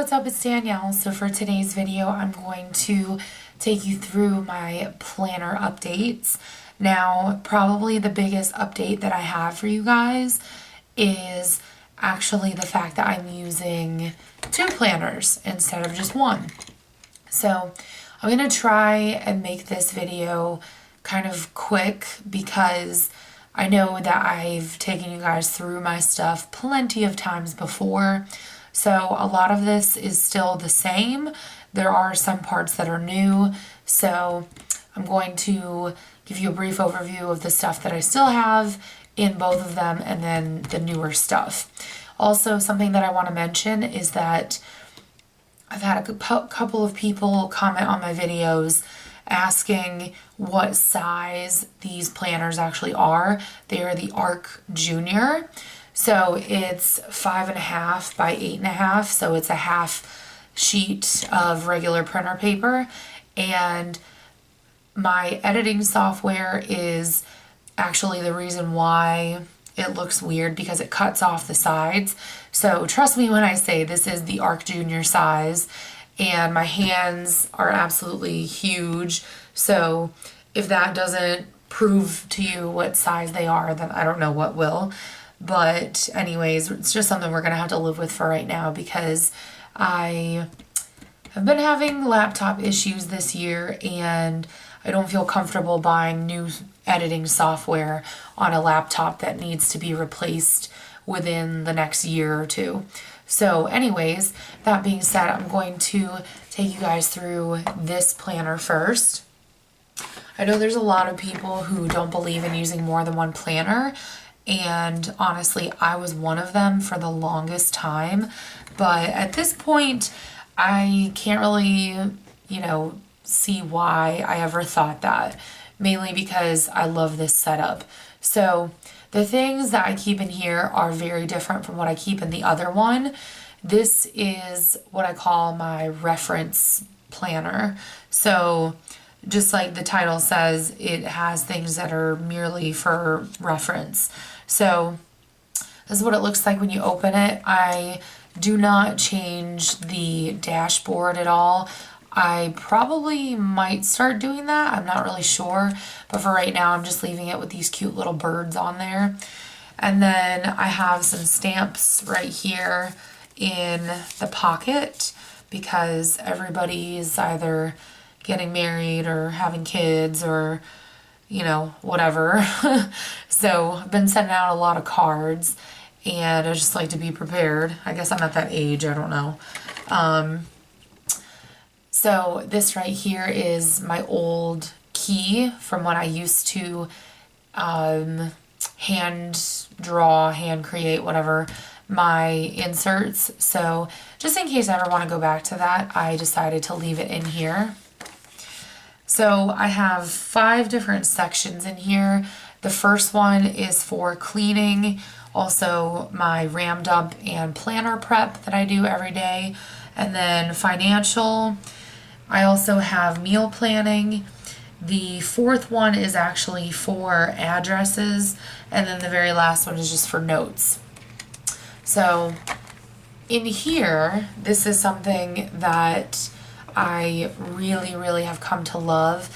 what's up? It's Danielle. So for today's video, I'm going to take you through my planner updates. Now, probably the biggest update that I have for you guys is actually the fact that I'm using two planners instead of just one. So I'm going to try and make this video kind of quick because I know that I've taken you guys through my stuff plenty of times before. So a lot of this is still the same. There are some parts that are new. So I'm going to give you a brief overview of the stuff that I still have in both of them and then the newer stuff. Also, something that I want to mention is that I've had a couple of people comment on my videos asking what size these planners actually are. They are the ARC Junior. So it's 5.5 by 8.5. So it's a half sheet of regular printer paper. And my editing software is actually the reason why it looks weird because it cuts off the sides. So trust me when I say this is the ARC Junior size. And my hands are absolutely huge. So if that doesn't prove to you what size they are, then I don't know what will. But anyways, it's just something we're going to have to live with for right now because I have been having laptop issues this year and I don't feel comfortable buying new editing software on a laptop that needs to be replaced within the next year or two. So anyways, that being said, I'm going to take you guys through this planner first. I know there's a lot of people who don't believe in using more than one planner, and honestly, I was one of them for the longest time. But at this point, I can't really, see why I ever thought that, mainly because I love this setup. So the things that I keep in here are very different from what I keep in the other one. This is what I call my reference planner. So just like the title says, it has things that are merely for reference. So this is what it looks like when you open it. I do not change the dashboard at all. I probably might start doing that. I'm not really sure. But for right now, I'm just leaving it with these cute little birds on there. And then I have some stamps right here in the pocket because everybody is either getting married or having kids or, whatever. So I've been sending out a lot of cards and I just like to be prepared. I guess I'm at that age. I don't know. So this right here is my old key from when I used to hand draw, hand create, whatever, my inserts. So just in case I ever want to go back to that, I decided to leave it in here. So I have 5 different sections in here. The first one is for cleaning, also my RAM dump and planner prep that I do every day, and then financial. I also have meal planning. The 4th one is actually for addresses, and then the very last one is just for notes. So in here, this is something that I really, really have come to love.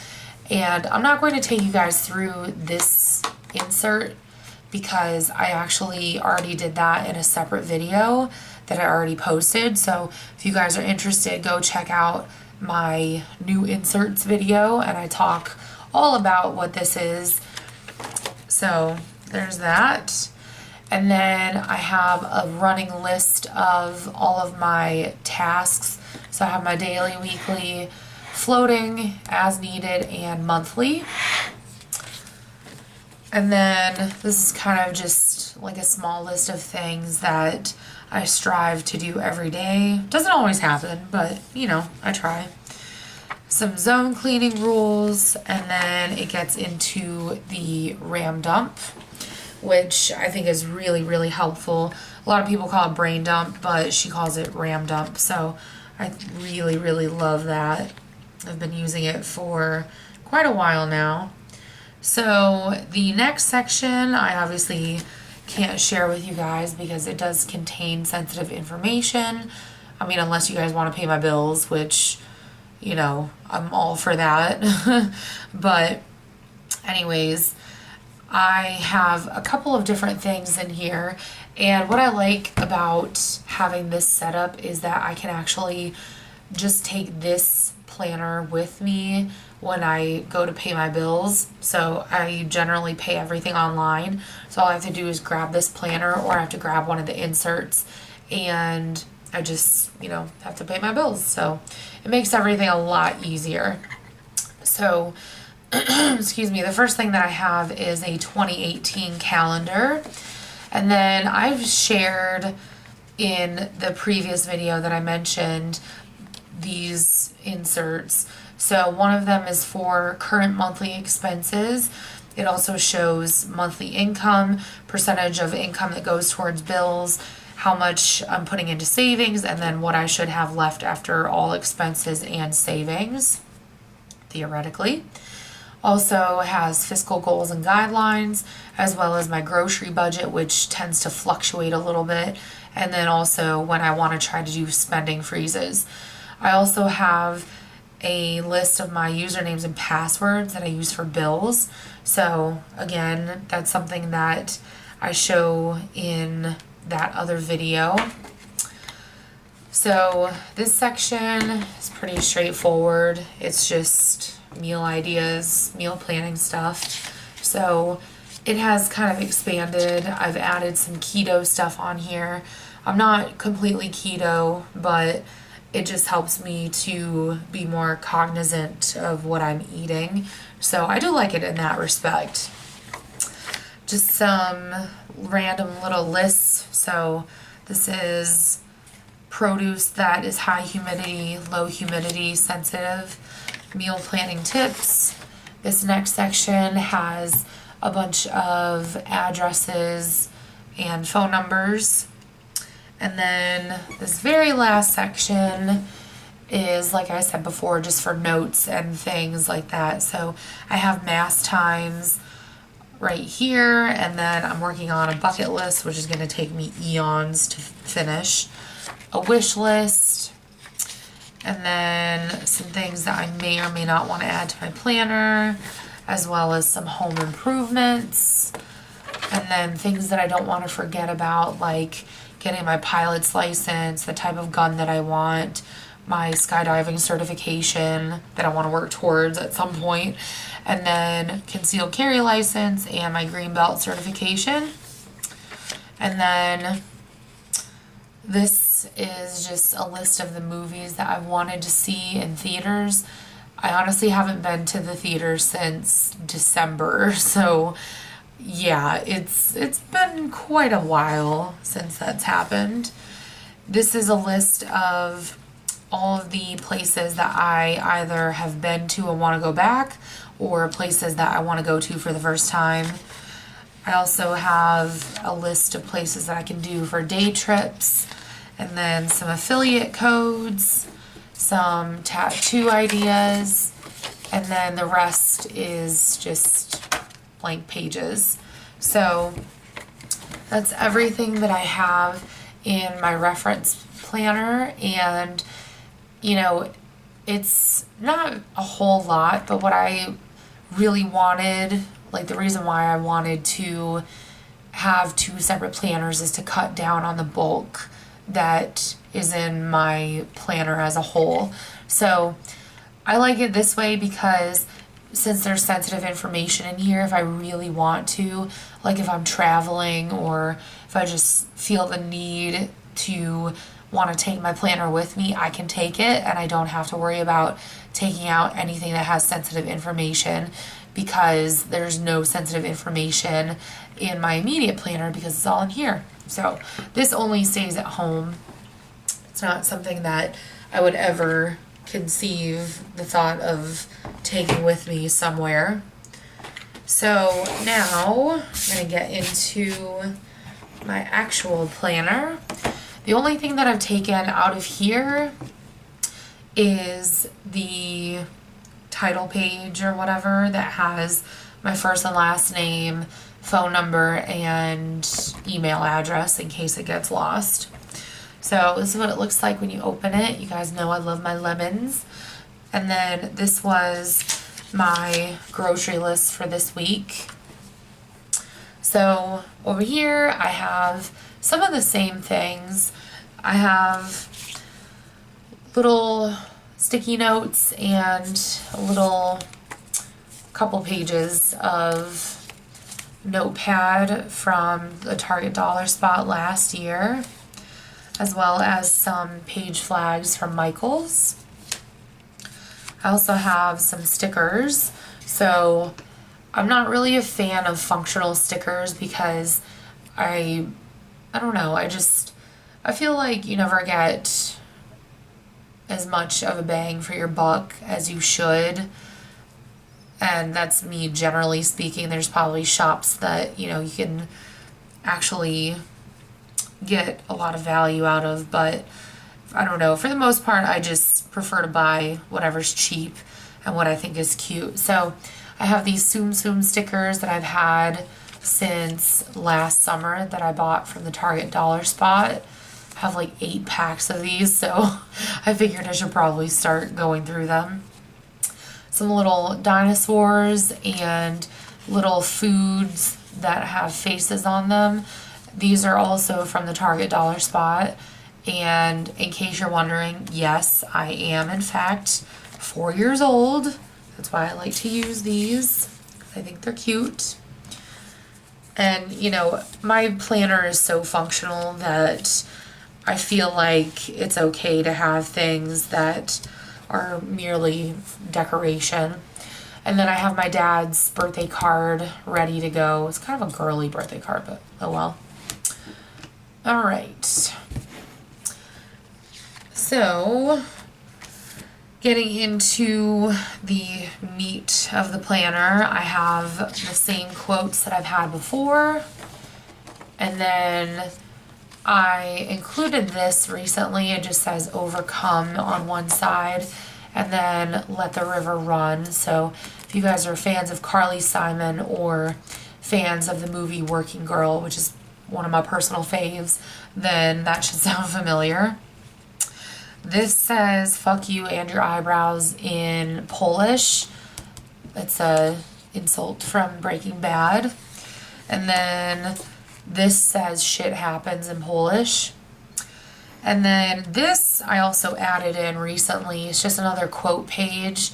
And I'm not going to take you guys through this insert because I actually already did that in a separate video that I already posted. So if you guys are interested, go check out my new inserts video and I talk all about what this is. So there's that. And then I have a running list of all of my tasks. So I have my daily, weekly, floating, as needed, and monthly. And then this is kind of just like a small list of things that I strive to do every day. Doesn't always happen, but I try. Some zone cleaning rules, and then it gets into the RAM dump, which I think is really, really helpful. A lot of people call it brain dump, but she calls it RAM dump. So I really, really love that. I've been using it for quite a while now. So the next section, I obviously can't share with you guys because it does contain sensitive information. I mean, unless you guys want to pay my bills, which, you know, I'm all for that. But anyways, I have a couple of different things in here. And what I like about having this setup is that I can actually just take this planner with me when I go to pay my bills. So I generally pay everything online. So all I have to do is grab this planner, or I have to grab one of the inserts, and I just, you know, have to pay my bills. So it makes everything a lot easier. So, excuse me, the first thing that I have is a 2018 calendar. And then I've shared in the previous video that I mentioned these inserts. So one of them is for current monthly expenses. It also shows monthly income, percentage of income that goes towards bills, how much I'm putting into savings, and then what I should have left after all expenses and savings, theoretically. Also has fiscal goals and guidelines, as well as my grocery budget, which tends to fluctuate a little bit, and then also when I want to try to do spending freezes. I also have a list of my usernames and passwords that I use for bills. So again, that's something that I show in that other video. So this section is pretty straightforward. It's just meal ideas, meal planning stuff. So it has kind of expanded. I've added some keto stuff on here. I'm not completely keto, but it just helps me to be more cognizant of what I'm eating. So I do like it in that respect. Just some random little lists. So this is produce that is high humidity, low humidity sensitive, meal planning tips. This next section has a bunch of addresses and phone numbers. And then this very last section is, like I said before, just for notes and things like that. So I have mass times right here, and then I'm working on a bucket list, which is going to take me eons to finish, a wish list, and then some things that I may or may not want to add to my planner, as well as some home improvements, and then things that I don't want to forget about, like getting my pilot's license, the type of gun that I want, my skydiving certification that I want to work towards at some point, and then concealed carry license and my green belt certification. And then this is just a list of the movies that I've wanted to see in theaters. I honestly haven't been to the theater since December, so yeah, it's been quite a while since that's happened. This is a list of all of the places that I either have been to and want to go back, or places that I want to go to for the first time. I also have a list of places that I can do for day trips, and then some affiliate codes, some tattoo ideas, and then the rest is just blank pages. So that's everything that I have in my reference planner, and you know, it's not a whole lot, but what I really wanted, like the reason why I wanted to have two separate planners, is to cut down on the bulk that is in my planner as a whole. So I like it this way because since there's sensitive information in here, if I really want to, like if I'm traveling or if I just feel the need to want to take my planner with me, I can take it and I don't have to worry about taking out anything that has sensitive information, because there's no sensitive information in my immediate planner because it's all in here. So this only stays at home. It's not something that I would ever conceive the thought of taking with me somewhere. So now I'm going to get into my actual planner. The only thing that I've taken out of here is the title page or whatever that has my first and last name, phone number, and email address in case it gets lost. So this is what it looks like when you open it. You guys know I love my lemons. And then this was my grocery list for this week. So over here I have some of the same things. I have little sticky notes and a little couple pages of notepad from the Target Dollar Spot last year, as well as some page flags from Michaels. I also have some stickers. So I'm not really a fan of functional stickers because I don't know, I feel like you never get as much of a bang for your buck as you should. And that's me generally speaking. There's probably shops that, you can actually get a lot of value out of, but I don't know. For the most part, I just prefer to buy whatever's cheap and what I think is cute. So I have these Tsum Tsum stickers that I've had since last summer that I bought from the Target Dollar Spot. I have like 8 packs of these, so I figured I should probably start going through them. Some little dinosaurs and little foods that have faces on them. These are also from the Target Dollar Spot. And in case you're wondering, yes, I am in fact 4 years old. That's why I like to use these. I think they're cute. And my planner is so functional that I feel like it's okay to have things that are merely decoration. And then I have my dad's birthday card ready to go. It's kind of a girly birthday card, but oh well. All right. So, getting into the meat of the planner, I have the same quotes that I've had before. And then I included this recently. It just says overcome on one side and then let the river run. So if you guys are fans of Carly Simon or fans of the movie Working Girl, which is one of my personal faves, then that should sound familiar. This says fuck you and your eyebrows in Polish. It's a insult from Breaking Bad. And then this says shit happens in Polish. And then this I also added in recently. It's just another quote page.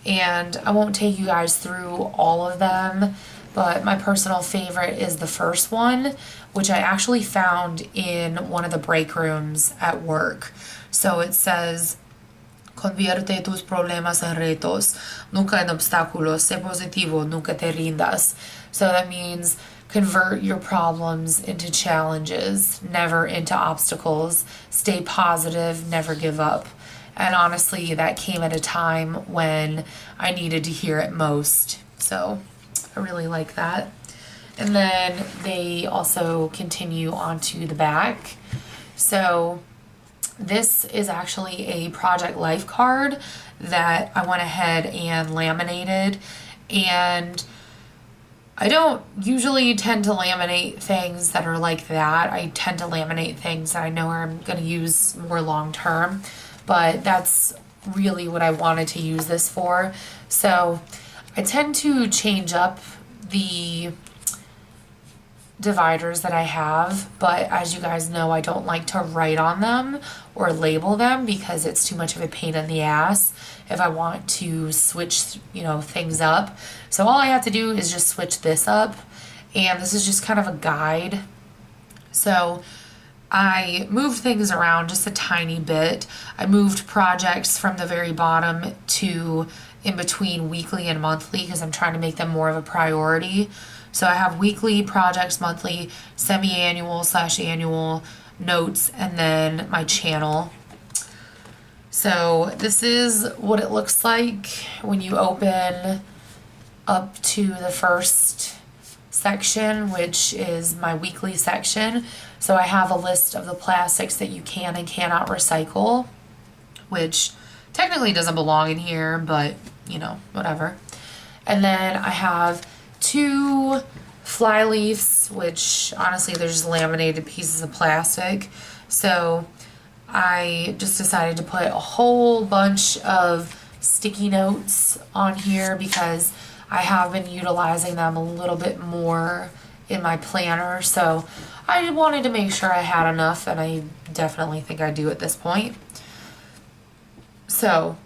And I won't take you guys through all of them, but my personal favorite is the first one, which I actually found in one of the break rooms at work. So it says, convierte tus problemas en retos, nunca en obstáculos, sé positivo, nunca te rindas. So that means convert your problems into challenges, never into obstacles. Stay positive, never give up. And honestly, that came at a time when I needed to hear it most. So I really like that. And then they also continue onto the back. So this is actually a Project Life card that I went ahead and laminated. And I don't usually tend to laminate things that are like that. I tend to laminate things that I know I'm going to use more long term. But that's really what I wanted to use this for. So I tend to change up the dividers that I have, but as you guys know, I don't like to write on them or label them because it's too much of a pain in the ass if I want to switch, things up. So all I have to do is just switch this up, and this is just kind of a guide. So I moved things around just a tiny bit. I moved projects from the very bottom to in between weekly and monthly because I'm trying to make them more of a priority. So I have weekly, projects, monthly, semi-annual/annual, notes, and then my channel. So this is what it looks like when you open up to the first section, which is my weekly section. So I have a list of the plastics that you can and cannot recycle, which technically doesn't belong in here, but whatever. And then I have 2 fly leaves, which honestly they're just laminated pieces of plastic. So I just decided to put a whole bunch of sticky notes on here because I have been utilizing them a little bit more in my planner. So I wanted to make sure I had enough, and I definitely think I do at this point. So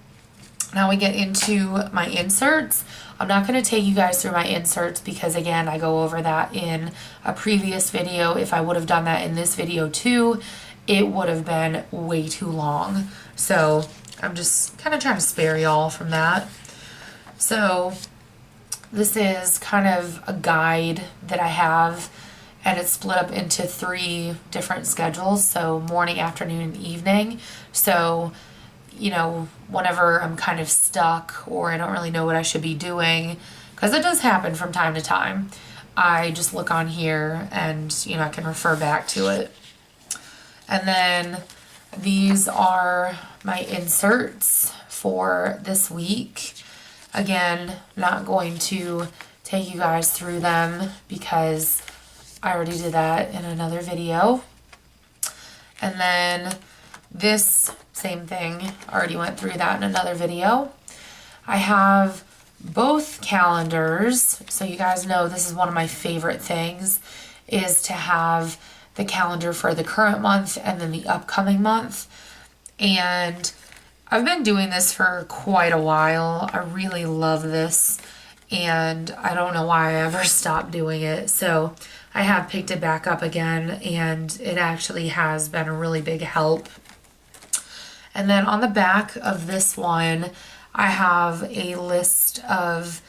now we get into my inserts. I'm not going to take you guys through my inserts because, again, I go over that in a previous video. If I would have done that in this video too, it would have been way too long. So I'm just kind of trying to spare y'all from that. So this is kind of a guide that I have, and it's split up into 3 different schedules. So morning, afternoon, and evening. So, you know, whenever I'm kind of stuck or I don't really know what I should be doing, because it does happen from time to time, I just look on here and, you know, I can refer back to it. And then these are my inserts for this week. Again, not going to take you guys through them because I already did that in another video. And then this same thing, already went through that in another video. I have both calendars, so you guys know this is one of my favorite things, is to have the calendar for the current month and then the upcoming month. And I've been doing this for quite a while. I really love this, and I don't know why I ever stopped doing it. So I have picked it back up again, and it actually has been a really big help. And then on the back of this one, I have a list of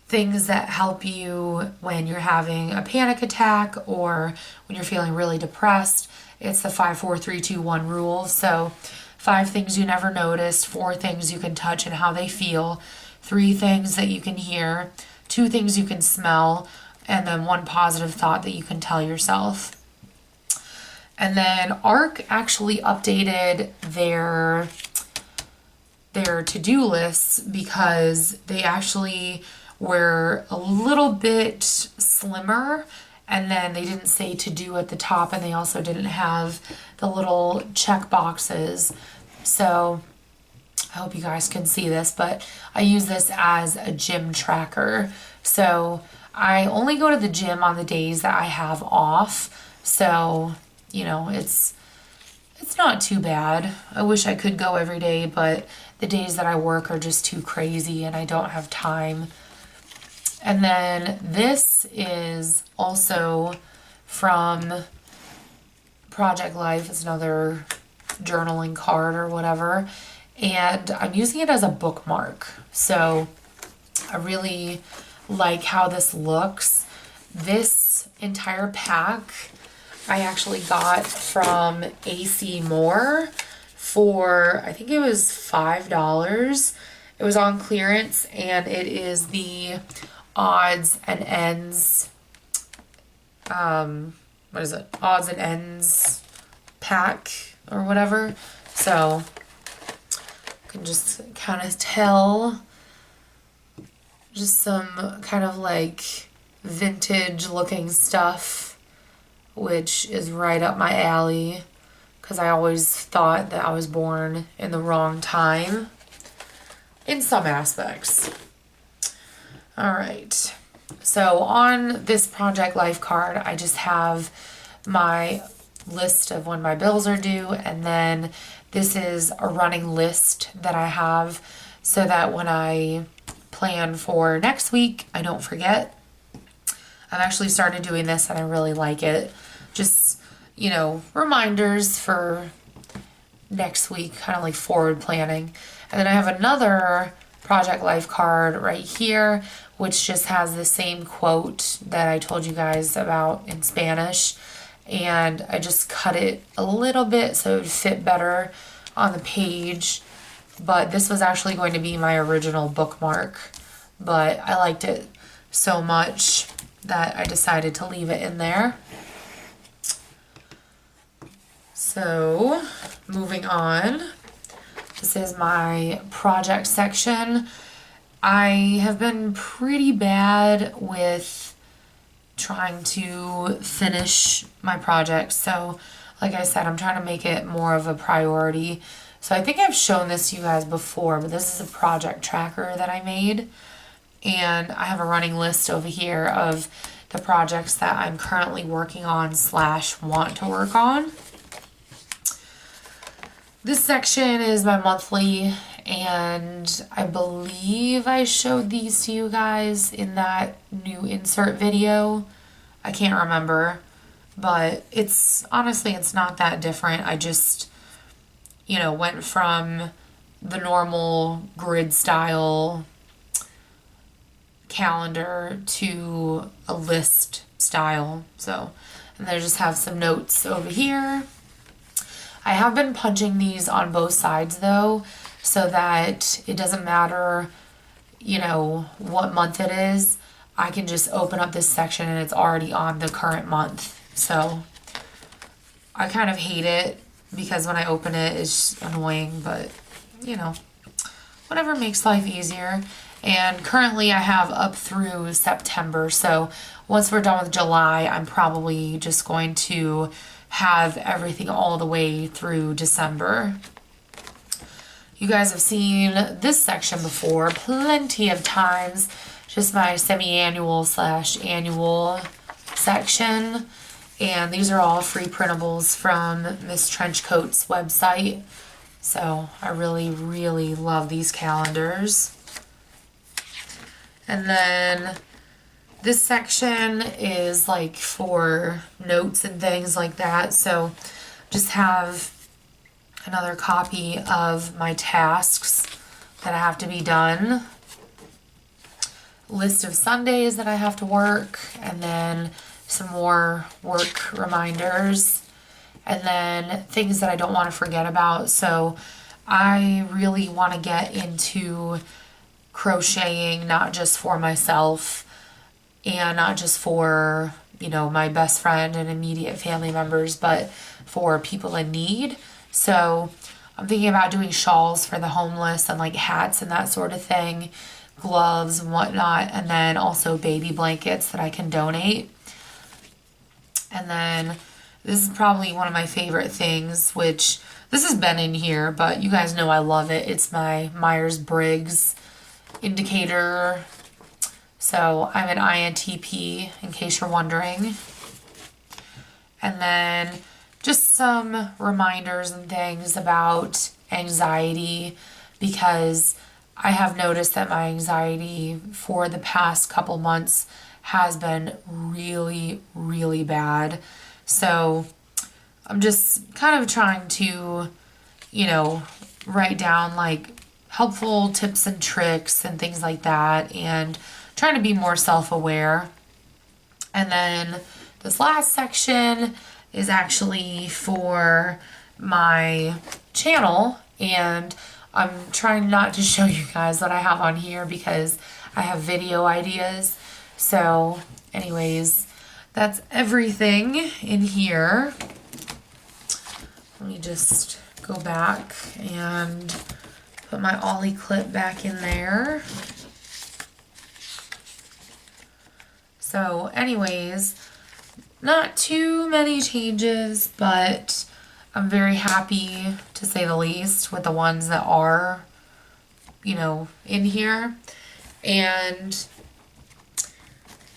things that help you when you're having a panic attack or when you're feeling really depressed. It's the 5, 4, 3, 2, 1 rule. So 5 things you never noticed, 4 things you can touch and how they feel, 3 things that you can hear, 2 things you can smell, and then 1 positive thought that you can tell yourself. And then ARC actually updated their to-do lists because they actually were a little bit slimmer, and then they didn't say to do at the top, and they also didn't have the little check boxes. So I hope you guys can see this, but I use this as a gym tracker. So I only go to the gym on the days that I have off. So, you know, it's not too bad. I wish I could go every day, but the days that I work are just too crazy and I don't have time. And then this is also from Project Life. It's another journaling card or whatever. And I'm using it as a bookmark. So I really like how this looks. This entire pack I actually got from AC Moore for, I think it was $5. It was on clearance, and it is the odds and ends, what is it? Odds and ends pack or whatever. So you can just kind of tell just some kind of like vintage looking stuff, which is right up my alley because I always thought that I was born in the wrong time in some aspects. All right, so on this Project Life card, I just have my list of when my bills are due, and then this is a running list that I have so that when I plan for next week, I don't forget. I've actually started doing this and I really like it. Just, you know, reminders for next week, kind of like forward planning. And then I have another Project Life card right here, which just has the same quote that I told you guys about in Spanish. And I just cut it a little bit so it would fit better on the page. But this was actually going to be my original bookmark. But I liked it so much that I decided to leave it in there. So, moving on. This is my project section. I have been pretty bad with trying to finish my projects. So like I said, I'm trying to make it more of a priority. So I think I've shown this to you guys before, but this is a project tracker that I made. And I have a running list over here of the projects that I'm currently working on / want to work on. This section is my monthly, and I believe I showed these to you guys in that new insert video. I can't remember, but it's honestly, it's not that different. I just, went from the normal grid style calendar to a list style. So, and then I just have some notes over here. I have been punching these on both sides though, so that it doesn't matter, what month it is. I can just open up this section and it's already on the current month. So I kind of hate it because when I open it, it's just annoying, but whatever makes life easier. And currently I have up through September. So once we're done with July, I'm probably just going to have everything all the way through December. You guys have seen this section before plenty of times, just my semi-annual / annual section. And these are all free printables from Miss Trenchcoat's website. So I really, really love these calendars. And then this section is like for notes and things like that. So just have another copy of my tasks that I have to be done. List of Sundays that I have to work, and then some more work reminders, and then things that I don't want to forget about. So I really want to get into crocheting, not just for myself and not just for, my best friend and immediate family members, but for people in need. So I'm thinking about doing shawls for the homeless and like hats and that sort of thing, gloves and whatnot, and then also baby blankets that I can donate. And then this is probably one of my favorite things, which this has been in here, but you guys know I love it. It's my Myers-Briggs indicator. So I'm an INTP, in case you're wondering. And then just some reminders and things about anxiety, because I have noticed that my anxiety for the past couple months has been really, really bad. So I'm just kind of trying to, write down like helpful tips and tricks and things like that, and trying to be more self-aware. And then this last section is actually for my channel, and I'm trying not to show you guys what I have on here because I have video ideas. So anyways, that's everything in here. Let me just go back and put my Ollie clip back in there. So anyways, not too many changes, but I'm very happy, to say the least, with the ones that are, in here. And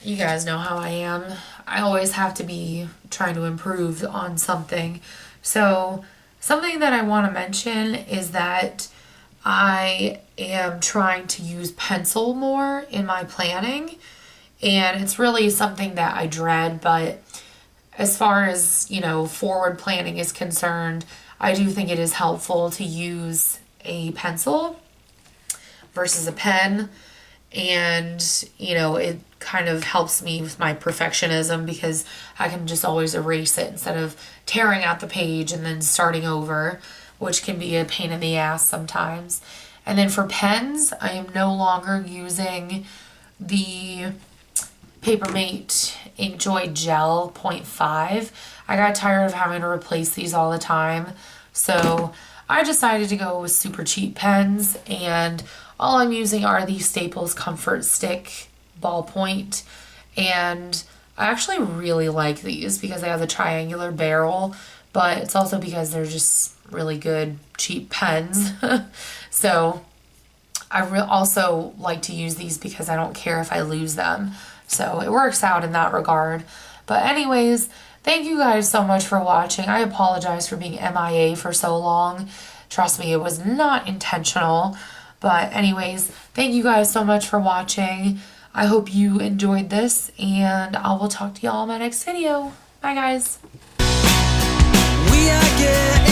you guys know how I am. I always have to be trying to improve on something. So something that I want to mention is that I am trying to use pencil more in my planning. And it's really something that I dread, but as far as, forward planning is concerned, I do think it is helpful to use a pencil versus a pen. And, it kind of helps me with my perfectionism because I can just always erase it instead of tearing out the page and then starting over, which can be a pain in the ass sometimes. And then for pens, I am no longer using the Papermate Inkjoy Gel 0.5. I got tired of having to replace these all the time, so I decided to go with super cheap pens, and all I'm using are the Staples Comfort Stick ballpoint. And I actually really like these because they have the triangular barrel, but it's also because they're just really good, cheap pens. So I also like to use these because I don't care if I lose them. So it works out in that regard. But anyways, thank you guys so much for watching. I apologize for being MIA for so long. Trust me, it was not intentional. But anyways, thank you guys so much for watching. I hope you enjoyed this, and I will talk to y'all in my next video. Bye, guys. We are getting